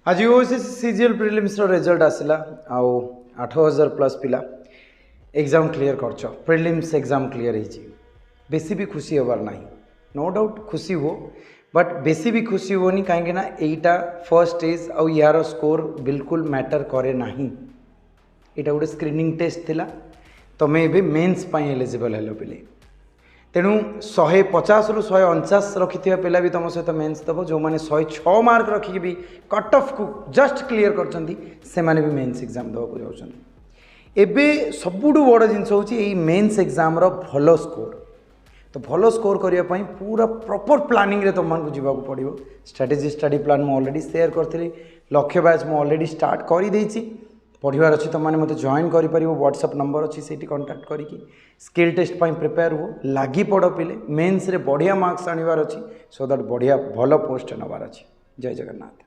आज OSS CGL prelims result आसला आउ 8000 प्लस पिला एग्जाम क्लियर कर प्रिलिम्स एग्जाम क्लियर हो बेसी भी खुशी होबार ना नो डाउट खुशी हो बट बेसी भी खुशी होनी कहीं एटा फर्स्ट स्टेज आउ यार स्कोर बिल्कुल मैटर करे ना यहाँ गोटे स्क्रीनिंग टेस्ट थिला तुम्हें एवं मेन्स एलिजिबल हेलो पिले तेणु 150 रु 149 रखि पिला भी तुम सहित मेन्स दब जो मैंने 106 मार्क रखिक भी कट ऑफ को जस्ट क्लियर कर भी मेन्स एग्जाम देवाक जाऊँच एबे सबुठ बड़ जिनस हूँ मेन्स एग्जाम भल स्कोर तो भल स्कोर करने पूरा प्रॉपर प्लानिंग रे तुमको जीवाक पड़ो स्ट्रेटेजी स्टडी प्लान मुझे ऑलरेडी शेयर करी लक्ष्य बैच मुझे ऑलरेडी स्टार्ट कर पढ़वार अच्छी तुम मैंने मत जॉइन कर व्हाट्सएप नंबर अच्छी से कंटाक्ट करके स्किल टेस्ट प्रिपेयर हो लगी पड़ पिले मेन्स रे बढ़िया मार्क्स आनिबार अच्छी सो दैट बढ़िया भल पोस्ट नबार अच्छी। जय जगन्नाथ।